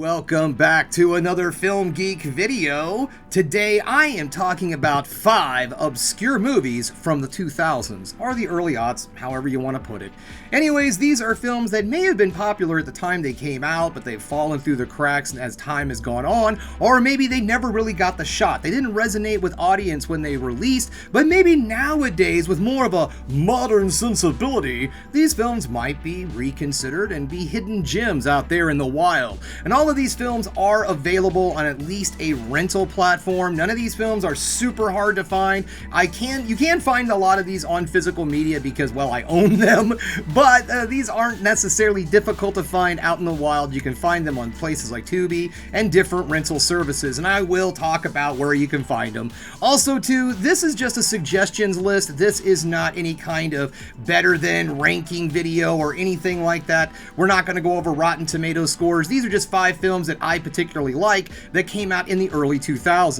Welcome back to another Film Geek video. Today I am talking about 5 obscure movies from the 2000s, or the early aughts, however you want to put it. Anyways, these are films that may have been popular at the time they came out, but they've fallen through the cracks as time has gone on, or maybe they never really got the shot. They didn't resonate with audience when they released, but maybe nowadays with more of a modern sensibility, these films might be reconsidered and be hidden gems out there in the wild. And all of these films are available on at least a rental platform. None of these films are super hard to find. You can find a lot of these on physical media because, well, I own them, but these aren't necessarily difficult to find out in the wild. You can find them on places like Tubi and different rental services, and I will talk about where you can find them. Also, too, this is just a suggestions list. This is not any kind of better than ranking video or anything like that. We're not going to go over Rotten Tomatoes scores. These are just 5 films that I particularly like that came out in the early 2000s.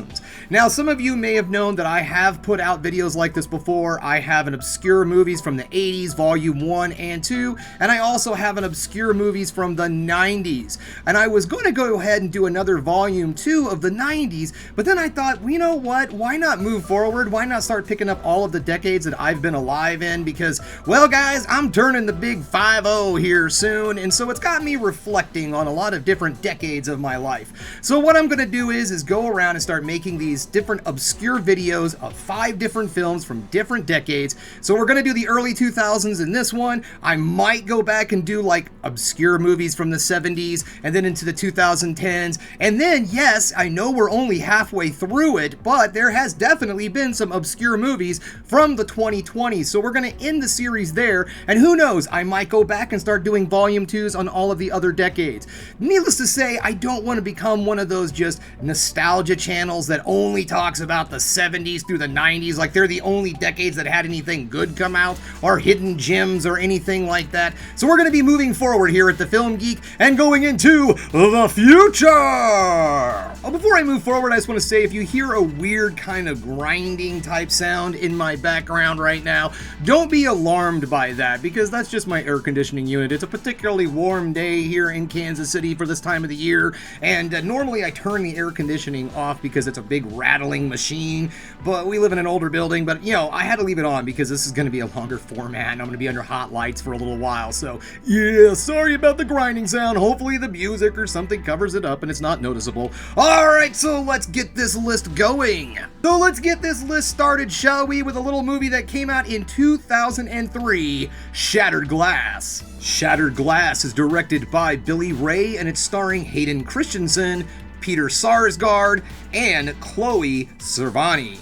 Now, some of you may have known that I have put out videos like this before. I have an obscure movies from the 80s, volume 1 and 2, and I also have an obscure movies from the 90s. And I was going to go ahead and do another volume 2 of the 90s, but then I thought, well, you know what? Why not move forward? Why not start picking up all of the decades that I've been alive in? Because, well, guys, I'm turning the big 5-0 here soon, and so it's got me reflecting on a lot of different decades of my life. So what I'm going to do is go around and start making these different obscure videos of 5 different films from different decades. So we're going to do the early 2000s in this one. I might go back and do like obscure movies from the 70s and then into the 2010s. And then, yes, I know we're only halfway through it, but there has definitely been some obscure movies from the 2020s. So we're going to end the series there. And who knows, I might go back and start doing volume 2s on all of the other decades. Needless to say, I don't want to become one of those just nostalgia channels that only talks about the 70s through the 90s, like they're the only decades that had anything good come out, or hidden gems or anything like that. So we're going to be moving forward here at the Film Geek and going into the future. Oh, before I move forward, I just want to say, if you hear a weird kind of grinding type sound in my background right now, don't be alarmed by that, because that's just my air conditioning unit. It's a particularly warm day here in Kansas City for this time of the year, and normally I turn the air conditioning off because it's a big rattling machine, but we live in an older building, but you know, I had to leave it on because this is going to be a longer format and I'm going to be under hot lights for a little while. So yeah, sorry about the grinding sound. Hopefully the music or something covers it up and it's not noticeable. Alright, so let's get this list going. So let's get this list started, shall we, with a little movie that came out in 2003, Shattered Glass. Shattered Glass is directed by Billy Ray and it's starring Hayden Christensen, Peter Sarsgaard, and Chloe Sevigny.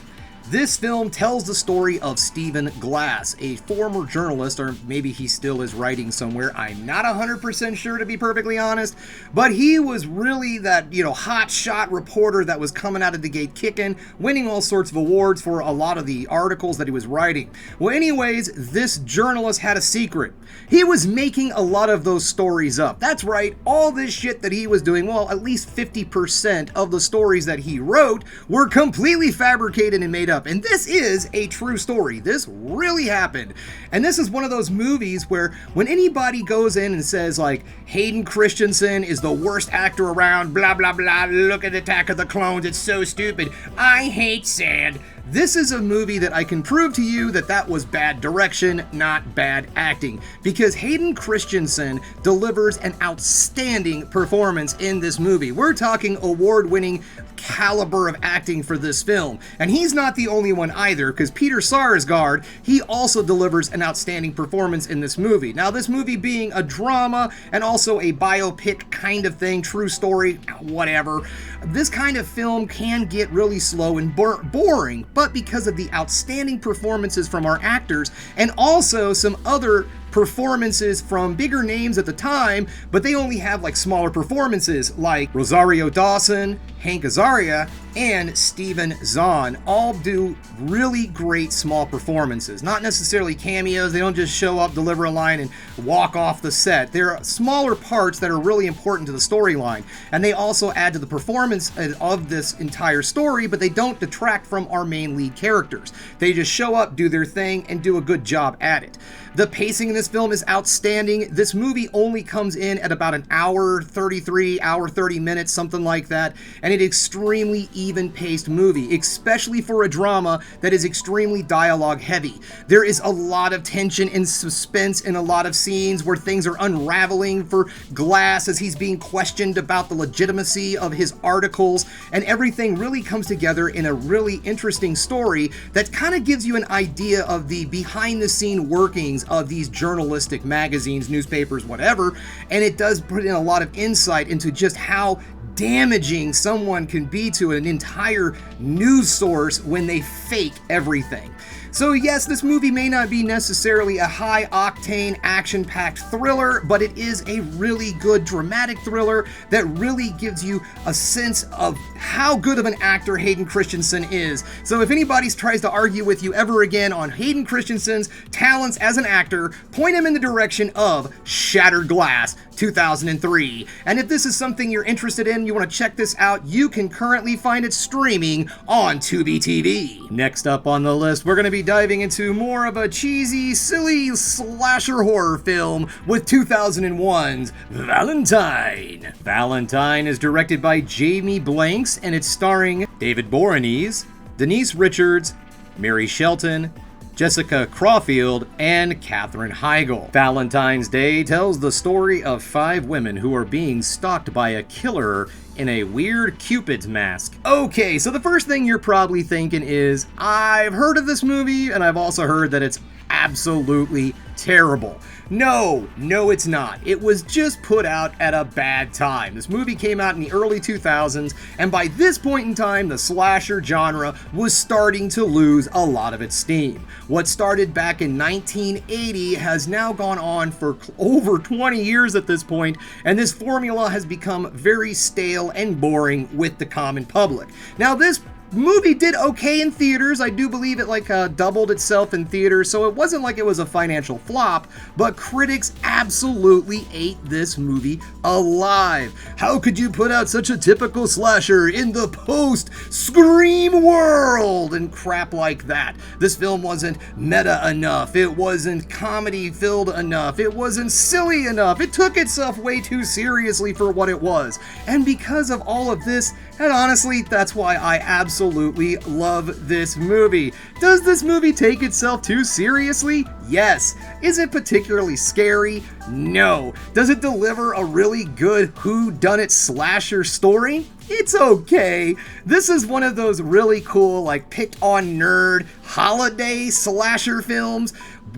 This film tells the story of Stephen Glass, a former journalist, or maybe he still is writing somewhere. I'm not 100% sure, to be perfectly honest, but he was really that, hot shot reporter that was coming out of the gate kicking, winning all sorts of awards for a lot of the articles that he was writing. Well, anyways, this journalist had a secret. He was making a lot of those stories up. That's right, all this shit that he was doing, well, at least 50% of the stories that he wrote were completely fabricated and made up. And this is a true story. This really happened. And this is one of those movies where when anybody goes in and says like, Hayden Christensen is the worst actor around, blah, blah, blah, look at Attack of the Clones, it's so stupid, I hate sand. This is a movie that I can prove to you that was bad direction, not bad acting, because Hayden Christensen delivers an outstanding performance in this movie. We're talking award-winning caliber of acting for this film, and he's not the only one either, because Peter Sarsgaard, he also delivers an outstanding performance in this movie. Now, this movie being a drama and also a biopic kind of thing, true story, whatever, this kind of film can get really slow and boring, but because of the outstanding performances from our actors and also some other performances from bigger names at the time, but they only have like smaller performances like Rosario Dawson, Hank Azaria, and Steven Zahn all do really great small performances. Not necessarily cameos, they don't just show up, deliver a line, and walk off the set. There are smaller parts that are really important to the storyline, and they also add to the performance of this entire story, but they don't detract from our main lead characters. They just show up, do their thing, and do a good job at it. The pacing in this film is outstanding. This movie only comes in at about an hour 33, hour 30 minutes, something like that, and it's an extremely even-paced movie, especially for a drama that is extremely dialogue-heavy. There is a lot of tension and suspense in a lot of scenes where things are unraveling for Glass as he's being questioned about the legitimacy of his articles, and everything really comes together in a really interesting story that kind of gives you an idea of the behind-the-scene workings of these journalistic magazines, newspapers, whatever, and it does put in a lot of insight into just how damaging someone can be to an entire news source when they fake everything. So yes, this movie may not be necessarily a high-octane, action-packed thriller, but it is a really good dramatic thriller that really gives you a sense of how good of an actor Hayden Christensen is. So if anybody tries to argue with you ever again on Hayden Christensen's talents as an actor, point him in the direction of Shattered Glass 2003. And if this is something you're interested in, you want to check this out, you can currently find it streaming on Tubi TV. Next up on the list, we're going to be diving into more of a cheesy, silly slasher horror film with 2001's Valentine. Valentine is directed by Jamie Blanks and it's starring David Boreanaz, Denise Richards, Mary Shelton, Jessica Crawfield, and Katherine Heigl. Valentine's Day tells the story of 5 women who are being stalked by a killer in a weird Cupid's mask. Okay, so the first thing you're probably thinking is, I've heard of this movie, and I've also heard that it's absolutely terrible. No, it's not. It was just put out at a bad time. This movie came out in the early 2000s, and by this point in time, the slasher genre was starting to lose a lot of its steam. What started back in 1980 has now gone on for over 20 years at this point, and this formula has become very stale and boring with the common public. Now, this movie did okay in theaters. I do believe it doubled itself in theaters, so it wasn't like it was a financial flop, but critics absolutely ate this movie alive. How could you put out such a typical slasher in the post-Scream world and crap like that? This film wasn't meta enough, it wasn't comedy-filled enough, it wasn't silly enough, it took itself way too seriously for what it was. And because of all of this, and honestly, that's why I absolutely love this movie. Does this movie take itself too seriously? Yes. Is it particularly scary? No. Does it deliver a really good whodunit slasher story? It's okay. This is one of those really cool, picked on nerd holiday slasher films.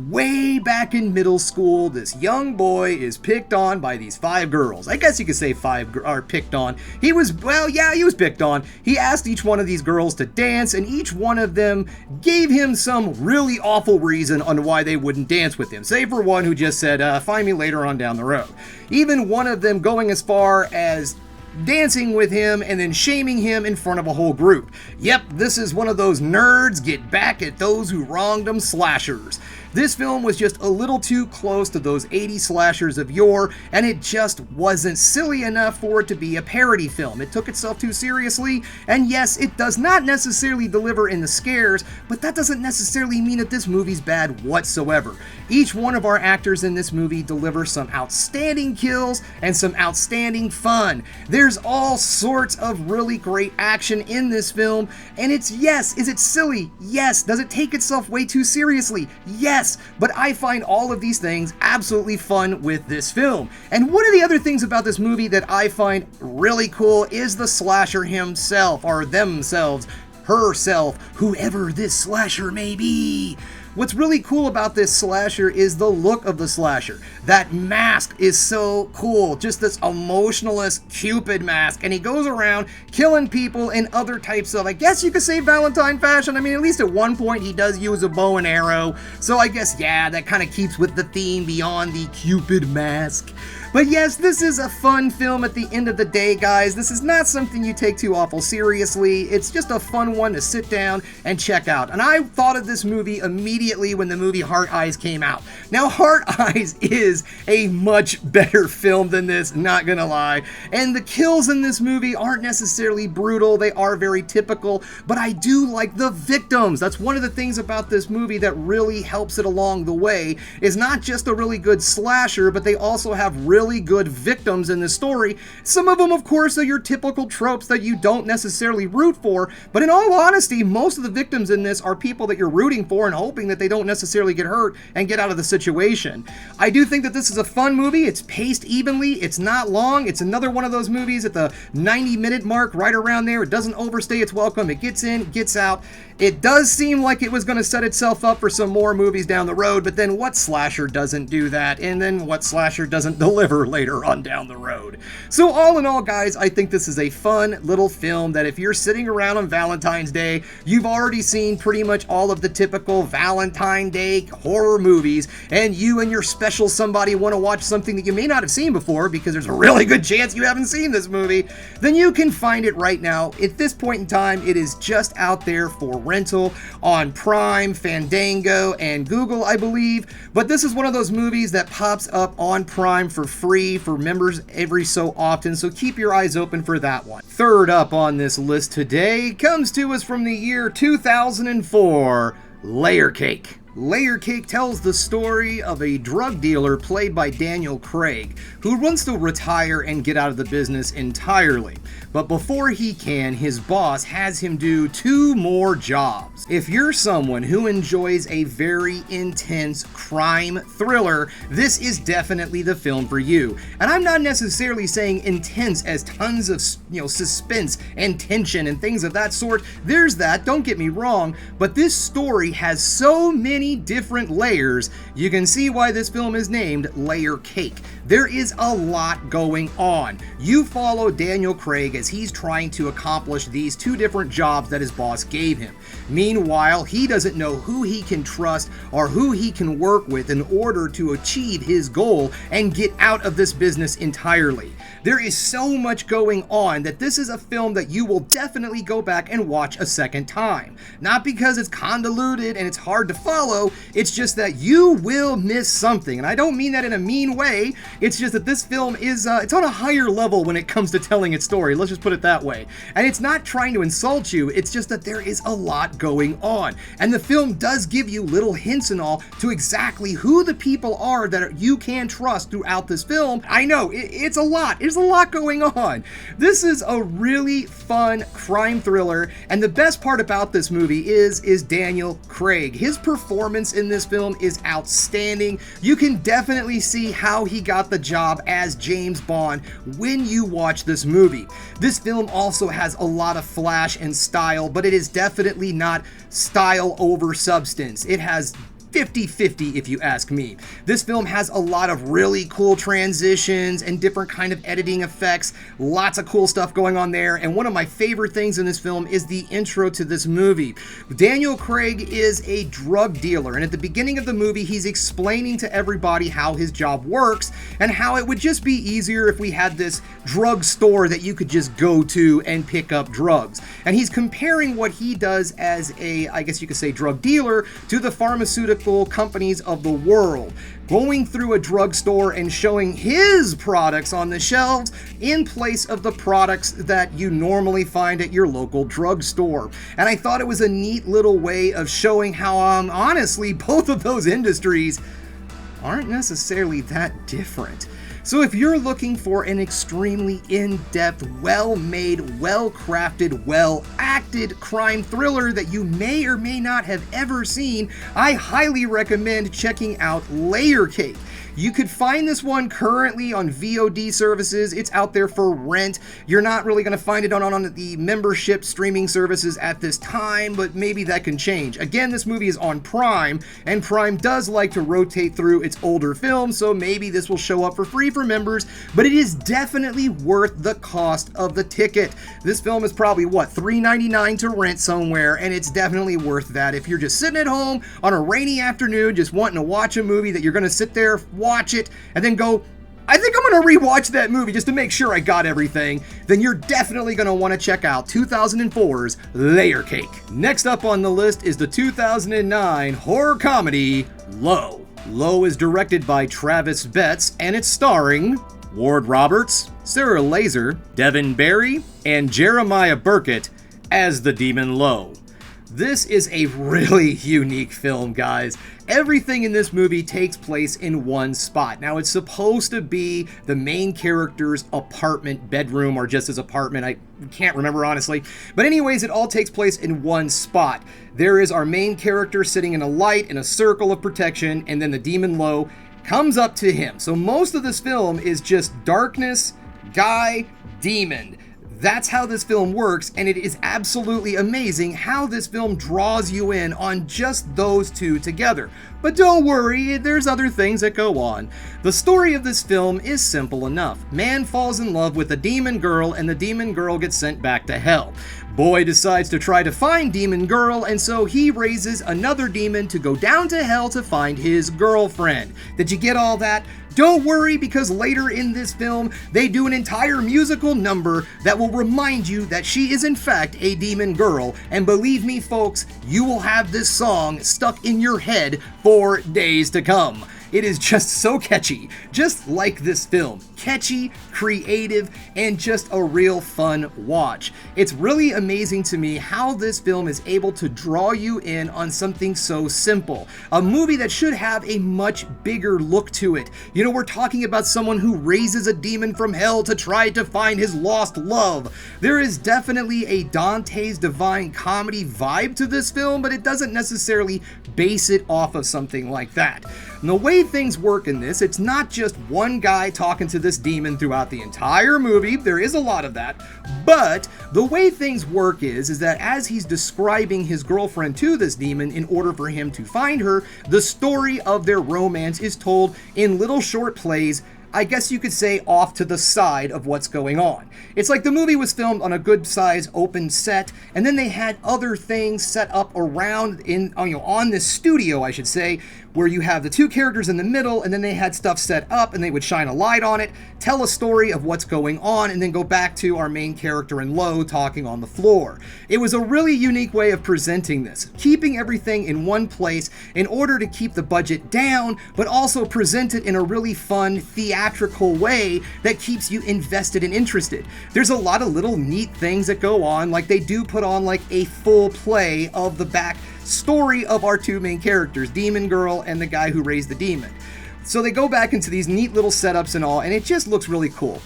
Way back in middle school, this young boy is picked on by these 5 girls. I guess you could say 5 are picked on. He was picked on. He asked each one of these girls to dance, and each one of them gave him some really awful reason on why they wouldn't dance with him. Say for one who just said, find me later on down the road. Even one of them going as far as dancing with him and then shaming him in front of a whole group. Yep, this is one of those nerds get back at those who wronged them slashers. This film was just a little too close to those 80 slashers of yore, and it just wasn't silly enough for it to be a parody film. It took itself too seriously, and yes, it does not necessarily deliver in the scares, but that doesn't necessarily mean that this movie's bad whatsoever. Each one of our actors in this movie delivers some outstanding kills and some outstanding fun. There's all sorts of really great action in this film, and is it silly? Yes. Does it take itself way too seriously? Yes. But I find all of these things absolutely fun with this film. And one of the other things about this movie that I find really cool is the slasher himself, or themselves, herself, whoever this slasher may be. What's really cool about this slasher is the look of the slasher. That mask is so cool, just this emotionalist Cupid mask, and he goes around killing people in other types of, I guess you could say, Valentine fashion. I mean, at least at one point he does use a bow and arrow, so I guess, yeah, that kind of keeps with the theme beyond the Cupid mask. But yes, this is a fun film at the end of the day, guys. This is not something you take too awful seriously. It's just a fun one to sit down and check out. And I thought of this movie immediately when the movie Heart Eyes came out. Now, Heart Eyes is a much better film than this, not gonna lie. And the kills in this movie aren't necessarily brutal. They are very typical, but I do like the victims. That's one of the things about this movie that really helps it along the way, is not just a really good slasher, but they also have really good victims in the story. Some of them, of course, are your typical tropes that you don't necessarily root for, but in all honesty, most of the victims in this are people that you're rooting for and hoping that they don't necessarily get hurt and get out of the situation. I do think that this is a fun movie. It's paced evenly. It's not long. It's another one of those movies at the 90-minute mark, right around there. It doesn't overstay its welcome. It gets in, gets out. It does seem like it was going to set itself up for some more movies down the road, but then what slasher doesn't do that? And then what slasher doesn't deliver later on down the road? So all in all, guys, I think this is a fun little film that if you're sitting around on Valentine's Day, you've already seen pretty much all of the typical Valentine Day horror movies, and you and your special somebody want to watch something that you may not have seen before because there's a really good chance you haven't seen this movie, then you can find it right now. At this point in time, it is just out there for rental on Prime, Fandango, and Google, I believe. But this is one of those movies that pops up on Prime for free for members every so often, so keep your eyes open for that one. Third up on this list today comes to us from the year 2004, Layer Cake. Layer Cake tells the story of a drug dealer played by Daniel Craig, who wants to retire and get out of the business entirely. But before he can, his boss has him do 2 more jobs. If you're someone who enjoys a very intense crime thriller, this is definitely the film for you. And I'm not necessarily saying intense as tons of, suspense and tension and things of that sort. There's that, don't get me wrong, but this story has so many different layers, you can see why this film is named Layer Cake. There is a lot going on. You follow Daniel Craig as he's trying to accomplish these 2 different jobs that his boss gave him. Meanwhile, he doesn't know who he can trust or who he can work with in order to achieve his goal and get out of this business entirely. There is so much going on that this is a film that you will definitely go back and watch a second time. Not because it's convoluted and it's hard to follow, it's just that you will miss something. And I don't mean that in a mean way, it's just that this film is it's on a higher level when it comes to telling its story, let's just put it that way. And it's not trying to insult you, it's just that there is a lot going on. And the film does give you little hints and all to exactly who the people are that you can trust throughout this film. I know, it's a lot. There's a lot going on. This is a really fun crime thriller, and the best part about this movie is Daniel Craig. His performance in this film is outstanding. You can definitely see how he got the job as James Bond when you watch this movie. This film also has a lot of flash and style, but it is definitely not style over substance. It has 50-50 if you ask me. This film has a lot of really cool transitions and different kind of editing effects, lots of cool stuff going on there, and one of my favorite things in this film is the intro to this movie. Daniel Craig is a drug dealer, and at the beginning of the movie he's explaining to everybody how his job works and how it would just be easier if we had this drug store that you could just go to and pick up drugs. And he's comparing what he does as a, I guess you could say, drug dealer to the pharmaceutical companies of the world, going through a drugstore and showing his products on the shelves in place of the products that you normally find at your local drugstore. And I thought it was a neat little way of showing how honestly both of those industries aren't necessarily that different. So if you're looking for an extremely in-depth, well-made, well-crafted, well-acted crime thriller that you may or may not have ever seen, I highly recommend checking out Layer Cake. You could find this one currently on VOD services. It's out there for rent. You're not really going to find it on the membership streaming services at this time, but maybe that can change. Again, this movie is on Prime, and Prime does like to rotate through its older films, so maybe this will show up for free for members, but it is definitely worth the cost of the ticket. This film is probably, what, $3.99 to rent somewhere, and it's definitely worth that. If you're just sitting at home on a rainy afternoon, just wanting to watch a movie that you're going to sit there, watch it, and then go, I think I'm going to rewatch that movie just to make sure I got everything, then you're definitely going to want to check out 2004's Layer Cake. Next up on the list is the 2009 horror comedy Low. Low is directed by Travis Betts, and it's starring Ward Roberts, Sarah Laser, Devin Barry, and Jeremiah Burkett as the demon Low. This is a really unique film, guys. Everything in this movie takes place in one spot. Now, it's supposed to be the main character's apartment, bedroom, or just his apartment. I can't remember, honestly. But anyways, it all takes place in one spot. There is our main character sitting in a light in a circle of protection, and then the demon Low comes up to him. So most of this film is just darkness, guy, demon. That's how this film works, and it is absolutely amazing how this film draws you in on just those two together. But don't worry, there's other things that go on. The story of this film is simple enough. Man falls in love with a demon girl, and the demon girl gets sent back to hell. Boy decides to try to find demon girl, and so he raises another demon to go down to hell to find his girlfriend. Did you get all that? Don't worry, because later in this film, they do an entire musical number that will remind you that she is in fact a demon girl, and believe me folks, you will have this song stuck in your head for days to come. It is just so catchy, just like this film. Catchy, creative, and just a real fun watch. It's really amazing to me how this film is able to draw you in on something so simple. A movie that should have a much bigger look to it. You know, we're talking about someone who raises a demon from hell to try to find his lost love. There is definitely a Dante's Divine Comedy vibe to this film, but it doesn't necessarily base it off of something like that. And the way things work in this, it's not just one guy talking to this demon throughout the entire movie. There is a lot of that. But the way things work is that as he's describing his girlfriend to this demon in order for him to find her, the story of their romance is told in little short plays, I guess you could say off to the side of what's going on. It's like the movie was filmed on a good size open set, and then they had other things set up around on this studio, I should say, where you have the two characters in the middle, and then they had stuff set up and they would shine a light on it, tell a story of what's going on, and then go back to our main character in Low talking on the floor. It was a really unique way of presenting this, keeping everything in one place in order to keep the budget down, but also present it in a really fun, theatrical way that keeps you invested and interested. There's a lot of little neat things that go on, like they do put on like a full play of the back story of our two main characters, Demon Girl and the guy who raised the demon. So they go back into these neat little setups and all, and it just looks really cool.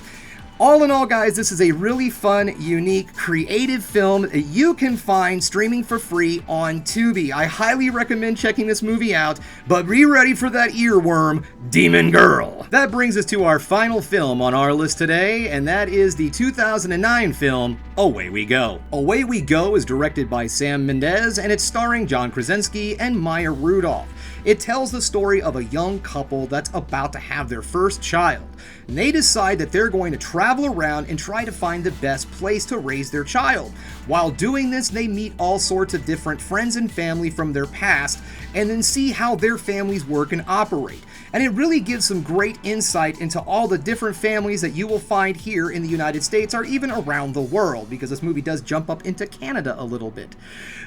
All in all, guys, this is a really fun, unique, creative film that you can find streaming for free on Tubi. I highly recommend checking this movie out, but be ready for that earworm, Demon Girl. That brings us to our final film on our list today, and that is the 2009 film, Away We Go. Away We Go is directed by Sam Mendes, and it's starring John Krasinski and Maya Rudolph. It tells the story of a young couple that's about to have their first child. And they decide that they're going to travel around and try to find the best place to raise their child. While doing this, they meet all sorts of different friends and family from their past, and then see how their families work and operate. And it really gives some great insight into all the different families that you will find here in the United States or even around the world, because this movie does jump up into Canada a little bit.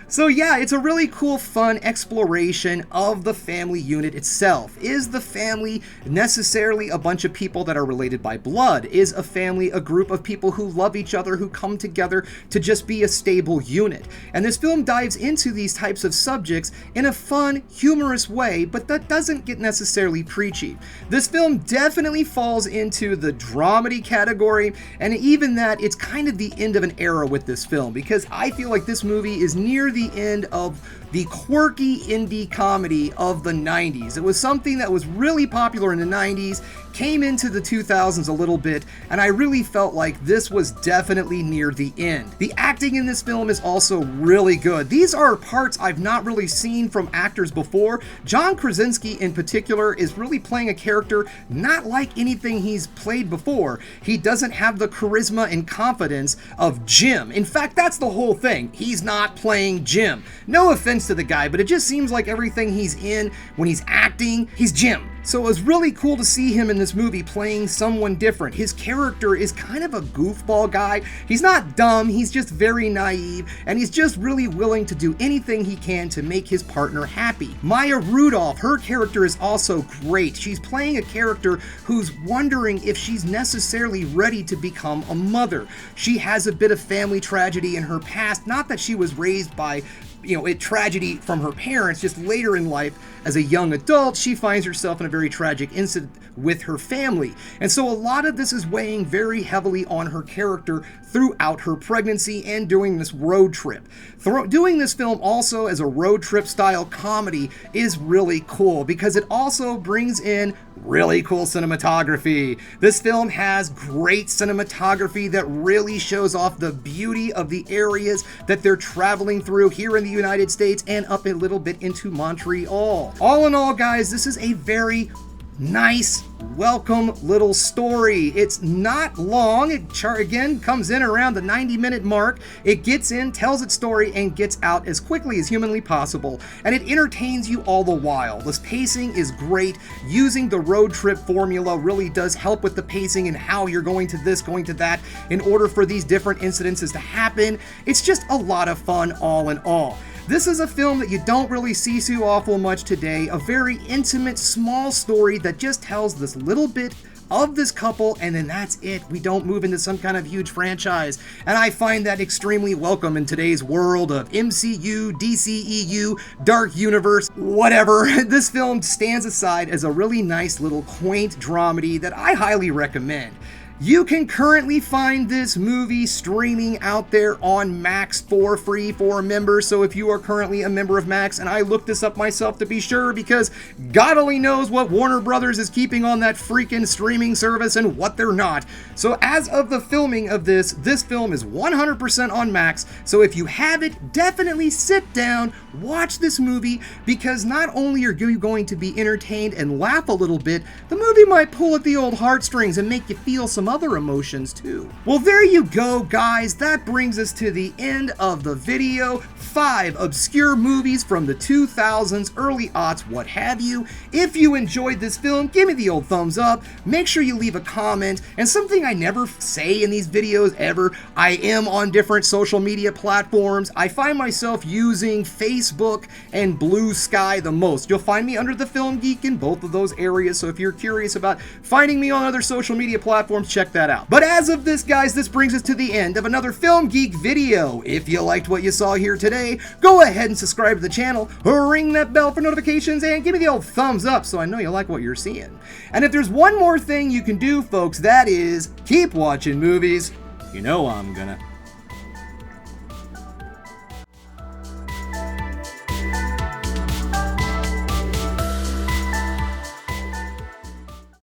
So yeah, it's a really cool, fun exploration of the family unit itself. Is the family necessarily a bunch of people that are related by blood? Is a family a group of people who love each other, who come together to just be a stable unit? And this film dives into these types of subjects in a fun, humorous way, but that doesn't get necessarily preachy. This film definitely falls into the dramedy category, and even that, it's kind of the end of an era with this film, because I feel like this movie is near the end of the quirky indie comedy of the 90s. It was something that was really popular in the 90s, came into the 2000s a little bit, and I really felt like this was definitely near the end. The acting in this film is also really good. These are parts I've not really seen from actors before. John Krasinski in particular is really playing a character not like anything he's played before. He doesn't have the charisma and confidence of Jim. In fact, that's the whole thing. He's not playing Jim. No offense to the guy, but it just seems like everything he's in, when he's acting, he's Jim. So it was really cool to see him in this movie playing someone different. His character is kind of a goofball guy. He's not dumb, he's just very naive, and he's just really willing to do anything he can to make his partner happy. Maya Rudolph, her character is also great. She's playing a character who's wondering if she's necessarily ready to become a mother. She has a bit of family tragedy in her past, not that she was raised by a tragedy from her parents, just later in life, as a young adult, she finds herself in a very tragic incident with her family. And so a lot of this is weighing very heavily on her character throughout her pregnancy and during this road trip. Doing this film also as a road trip style comedy is really cool because it also brings in really cool cinematography. This film has great cinematography that really shows off the beauty of the areas that they're traveling through here in the United States and up a little bit into Montreal. All in all, guys, this is a very nice, welcome little story. It's not long. It again comes in around the 90-minute mark. It gets in, tells its story, and gets out as quickly as humanly possible. And it entertains you all the while. This pacing is great. Using the road trip formula really does help with the pacing and how you're going to this, going to that, in order for these different incidences to happen. It's just a lot of fun all in all. This is a film that you don't really see too awful much today, a very intimate, small story that just tells this little bit of this couple, and then that's it. We don't move into some kind of huge franchise, and I find that extremely welcome in today's world of MCU, DCEU, Dark Universe, whatever. This film stands aside as a really nice little quaint dramedy that I highly recommend. You can currently find this movie streaming out there on Max for free for members, so if you are currently a member of Max, and I looked this up myself to be sure because God only knows what Warner Brothers is keeping on that freaking streaming service and what they're not. So as of the filming of this film is 100% on Max, so if you have it, definitely sit down, watch this movie, because not only are you going to be entertained and laugh a little bit, the movie might pull at the old heartstrings and make you feel some other emotions too. Well, there you go, guys. That brings us to the end of the video. 5 obscure movies from the 2000s, early aughts, what have you. If you enjoyed this film, give me the old thumbs up. Make sure you leave a comment. And something I never say in these videos ever, I am on different social media platforms. I find myself using Facebook and Blue Sky the most. You'll find me under the Film Geek in both of those areas, so if you're curious about finding me on other social media platforms, check that out. But as of this, guys, this brings us to the end of another Film Geek video. If you liked what you saw here today, go ahead and subscribe to the channel, ring that bell for notifications, and give me the old thumbs up so I know you like what you're seeing. And if there's one more thing you can do, folks, that is keep watching movies. You know I'm gonna.